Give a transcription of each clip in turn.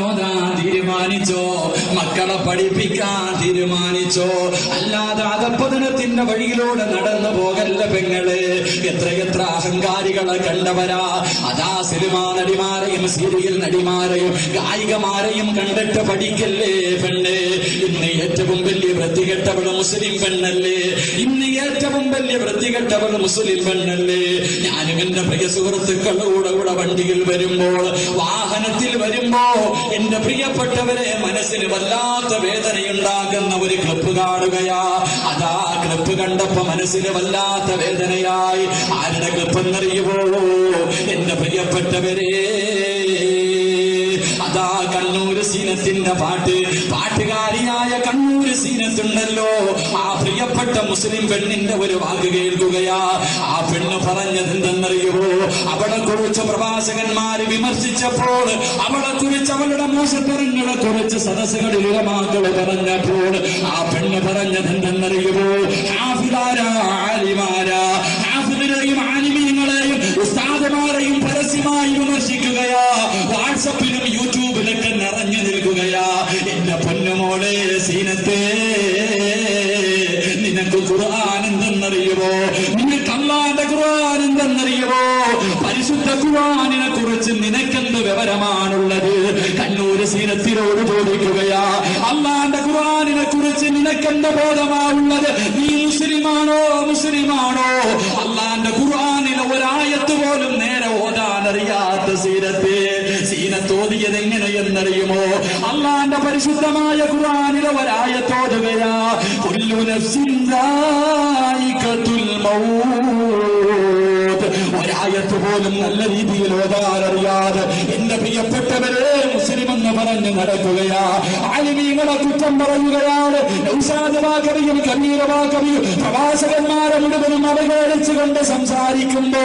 ഓതാൻ തീരുമാനിച്ചോ, മക്കളെ പഠിപ്പിക്കാൻ തീരുമാനിച്ചോ. അല്ലാതെ അധപ്പതനത്തിന്റെ വഴിയിലൂടെ നടന്നു പോകല്ല പെങ്ങള്. എത്രയെത്ര അഹങ്കാരികളെ കണ്ടവരാ. അതാ സിനിമാ നടിമാരെയും സീരിയൽ നടിമാരെയും ഗായികമാരെയും കണ്ടിട്ട് പഠിക്കല്ലേ പെണ്ണ്. ഇന്ന് ഏറ്റവും വലിയ വൃത്തികെട്ടവൾ മുസ്ലിം പെണ്ണല്ലേ. ഇന്ന് ഏറ്റവും വലിയ വൃത്തികെട്ടവൾ മുസ്ലിം പെണ്ണല്ലേ. ഞാനും എന്റെ പ്രിയ സുഹൃത്തുക്കളോടുകൂടെ വണ്ടിയിൽ വരുമ്പോൾ, വാഹനത്തിൽ വരുമ്പോ എന്റെ പ്രിയപ്പെട്ടവരെ മനസ്സിന് വല്ലാത്ത വേദനയുണ്ടാകുന്ന ഒരു ക്ലിപ്പ് കാണുകയാ. അതാ ക്ലിപ്പ് കണ്ടപ്പോ മനസ്സിന് വല്ലാത്ത വേദനയായി. ആരുടെ ക്ലിപ്പ് എന്നറിയുമോ? എന്റെ പ്രിയപ്പെട്ടവരെ, അതാ കണ്ണൂർ സീനത്തിന്റെ പാട്ടുകാരിയായ കണ്ണൂർ സീനത്തുണ്ടല്ലോ. ആ പ്രിയപ്പെട്ട മുസ്ലിം പെണ്ണിന്റെ ഒരു വാക്ക് കേൾക്കുകയാ. ആ പെണ്ണ് പറഞ്ഞതെന്തെന്നറിയുമോ? അവളെ കുറിച്ച് പ്രവാചകന്മാര് വിമർശിച്ചപ്പോൾ, അവളെ കുറിച്ച് അവളുടെ മോശത്തരങ്ങളെ കുറിച്ച് സദസ്സുകളിൽ ഉലമാക്കൾ പറഞ്ഞപ്പോൾ, ആ പെണ്ണ് പറഞ്ഞതെന്തെന്നറിയുമോ? ഹാഫിദിനെയും ആലിമീങ്ങളെയും ഉസ്താദുമാരെയും പരസ്യമായി വിമർശിക്കുകയാ. വാട്സപ്പിലും യൂട്യൂബിലൊക്കെ നിറഞ്ഞു നിൽക്കുകയാ. എന്റെ പൊന്നുമോളെ സീനത്തെ, നിനക്ക് ഖുർആൻ എന്തെന്നറിയുമോ? നിനക്ക് അല്ലാഹുവിന്റെ ഖുർആൻ എന്തെന്നറിയുമോ? പരിശുദ്ധ ഖുർആനിനെ കുറിച്ച് നിനക്കെന്ത് വിവരമാണുള്ളത്? കണ്ണൂർ സീനത്തിനോട് ചോദിക്കുകയാ. അല്ലാഹുവിന്റെ ഖുർആനിനെ കുറിച്ച് നിനക്കെന്ത് ബോധമാണുള്ളത്? നീ മുസ്ലിമാണോ? അല്ലാഹുവിന്റെ ഖുർആനിലെ ഒരായത്ത് പോലും നേരെ ഓതാൻ അറിയാത്ത സീനത്തോതിയത് എങ്ങനെയെന്നറിയുമോ? അല്ലാഹുവിന്റെ പരിശുദ്ധമായ ഖുർആനിലെ ഒരായത്തോതുകയാ. കുല്ലു നഫ്സിൻ ദായിഖത്തുൽ മൗത്ത്. ഒരായത്ത് പോലും നല്ല രീതിയിൽ ഓതാൻ അറിയാതെ എന്റെ പ്രിയപ്പെട്ടവരെ മുസ്ലിം എന്ന് പറഞ്ഞ് നടക്കുകയാ. ആലിമീങ്ങളെ കുറ്റം പറയുകയാണ്. നൗഷാദുമാകവിയും കബീറുമാകവിയും പ്രവാചകന്മാരെ മുഴുവനും അവഹേളിച്ചുകൊണ്ട് സംസാരിക്കുമ്പോ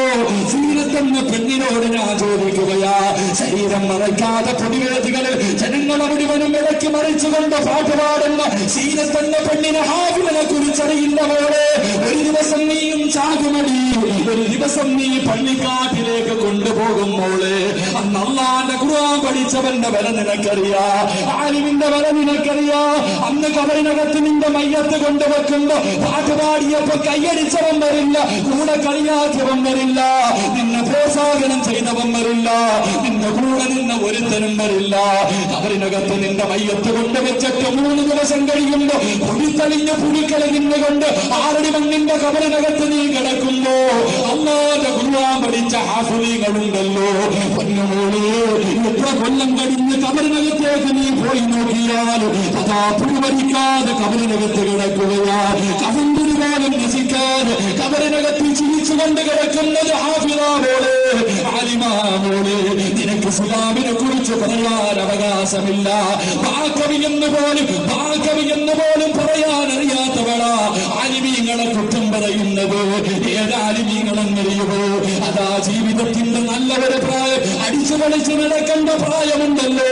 സീനത്തെന്ന പെണ്ണിനോട് ഞാൻ ചോദിക്കുകയാ. ശരീരം മറയ്ക്കാതെ പൊടിവേദികളിൽ ജനങ്ങളെ മുഴുവനും ഇടയ്ക്ക് മറിച്ചുകൊണ്ട് പാട്ടുപാടുന്ന സീനത്തെന്ന പെണ്ണിനെ ഹാഫിദിനെ കുറിച്ചറിയില്ലവോടെ ഒരു ദിവസം നീയും ചാകുമടി, ഒരു ദിവസം നീ പള്ളിക്കാട്ടിലേക്ക് കൊണ്ടുപോകുമ്പോള് അന്ന് അല്ലാഹുവിന്റെ ഖുർആൻ പഠിച്ചവന്റെ വില നിനക്കറിയാ, ആലിമിന്റെ വില നിനക്കറിയാ. അന്ന് കബറിനകത്ത് നിന്റെ മയ്യത്ത് കൊണ്ടുവെക്കുമ്പോ പാട്ടുപാടിയപ്പോ കയ്യടിച്ചവൻ വരില്ല, കൂടെ കളിയാക്കിയവൻ വരില്ല, നിന്നെ പ്രോത്സാഹനം ചെയ്തവൻ വരില്ല, നിന്റെ കൂടെ നിന്ന ഒരുത്തനും വരില്ല. കബറിനകത്ത് നിന്റെ മയ്യത്ത് കൊണ്ടുവച്ചിട്ട് 3 ദിവസം കഴിയുമ്പോ പുടിത്തളിഞ്ഞ് പുടിക്കളി നിന്നുകൊണ്ട് 6 മണ്ണിന്റെ കബറിനകത്ത് നീ കിടക്കുമ്പോ അല്ലാഹുവിന്റെ ഖുർആൻ പഠിച്ച ഹാഫിദീങ്ങളുണ്ടല്ലോ. പൊന്നുമോളെ, എത്ര കൊല്ലം കഴിഞ്ഞ് കബറിനകത്തേക്ക് നീ പോയി നോക്കിയാൽ അതാ പുഴുവരിക്കാതെ കബറിനകത്ത് കിടക്കുകയാ. കബറിന് കാലം നശിക്കാതെ കബറിനകത്ത് ചിരിച്ചുകൊണ്ട് കിടക്കുന്നത് ഹാഫിദാമോളെ, ആലിമാമോളെ. നിനക്ക് ഇസ്ലാമിനെ കുറിച്ച് പറയാൻ അവകാശമില്ല. ബാക്കവി എന്ന് പോലും പറയാൻ അറിയാത്തവളാ ആലിമീങ്ങളെ കുറ്റം പറയുന്നത്. ഏതാലിമീങ്ങളെന്നറിയുമോ? അതാ ജീവിതത്തിന്റെ നല്ല ഒരു പ്രായം, അടിച്ചു പൊളിച്ച് നടക്കേണ്ട പ്രായമുണ്ടല്ലോ.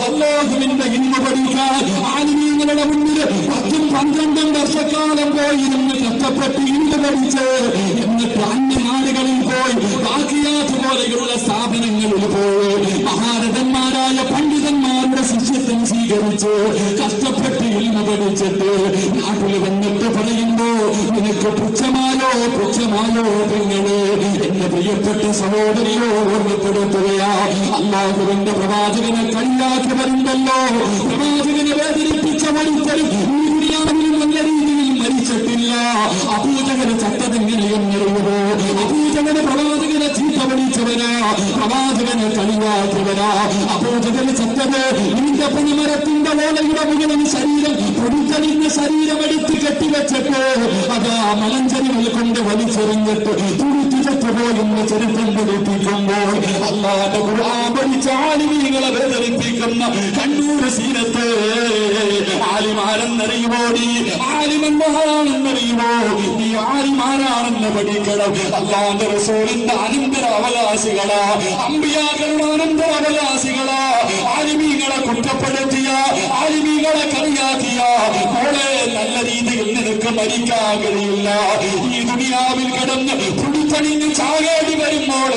അല്ലാഹുവിന്റെ ഇൽമു പഠിക്കാൻ ആലിമീങ്ങളുടെ മുന്നിൽ 10-12 വർഷക്കാലം പോയിരുന്ന് കഷ്ടപ്പെട്ട് ഇൽമു പഠിച്ച് എന്നിട്ട് അന്യനാടുകളിൽ പോയി ബാക്കിയാത്ത് പോലെയുള്ള സ്ഥാപനങ്ങളിൽ പോയി മഹാരഥന്മാരായ പണ്ഡിതന്മാരുടെ ശിഷ്യത്വം സ്വീകരിച്ച് കഷ്ടപ്പെട്ട് ഇൽമു പഠിച്ചിട്ട് നാട്ടിൽ വന്നിട്ട് പറയുമ്പോ നിനക്ക് പുച്ഛമായോ പെങ്ങളെ. എന്റെ പ്രിയപ്പെട്ട സഹോദരിയോ ഓർമ്മപ്പെടുത്തുകയാ. അല്ലാഹുവിന്റെ പ്രവാചകനെ കളിയാക്കി വരുന്നല്ലോ. പ്രവാചകനെ വേദനിപ്പിച്ച മരിച്ചവരും ഈ ദുനിയാവിൽ നല്ല രീതിയിൽ മരിച്ചിട്ടില്ല. അബൂജഹൽ ചത്തതെങ്ങനെയെന്നറിയുമോ? അബൂജഹൽ പ്രവാചകനെ ചീത്ത വിളിച്ചവനാ, പ്രവാചകനെ കളിയാക്കിയവനാ. അബൂജഹൽ ചത്തത് നിന്റെ പണിമരത്തിന്റെ ഓലയുടെ മുഴുവൻ ശരീരം പൊടിച്ചണിഞ്ഞ ശരീരമെടുത്ത് കെട്ടിവെച്ചിട്ട് അതാ മലഞ്ചരിവിൽ കൊണ്ട് വലിച്ചെറിഞ്ഞിട്ട് തുടിച്ചു ചത്തുപോയെന്ന് ചരിത്രം പഠിപ്പിക്കുമ്പോൾ അല്ലാഹുവിന്റെ ഖുർആൻ പഠിച്ച ആലിമീങ്ങളെ വേദനിപ്പിക്കുന്ന കണ്ണൂർ സീനത്ത് ആലിമാരെന്നറിയുമോ? നീ ആലിമെന്നറിയുമോ? നീ ആലിമാരാണെന്ന് പഠിക്കണം. അല്ലാഹുവിന്റെ റസൂലിന്റെ അനന്തര അവകാശികളാ, അമ്പിയാക്കളുടെ അനന്തര അവകാശികളാ. ആലിമീങ്ങളെ കുറ്റപ്പെടുത്തിയ, ആലിമീങ്ങളെ കളിയാക്കിയ മോളെ നല്ല രീതിയിൽ നിനക്ക് മരിക്കാൻ കഴിയില്ല. ഈ ദുനിയാവിൽ കിടന്ന് പുടിച്ചണിഞ്ഞ് ചാകേണ്ടി വരുമ്പോൾ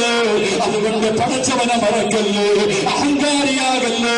അതുകൊണ്ട് പടച്ചവനെ മറക്കല്ലേ, അഹങ്കാരിയാകല്ലേ.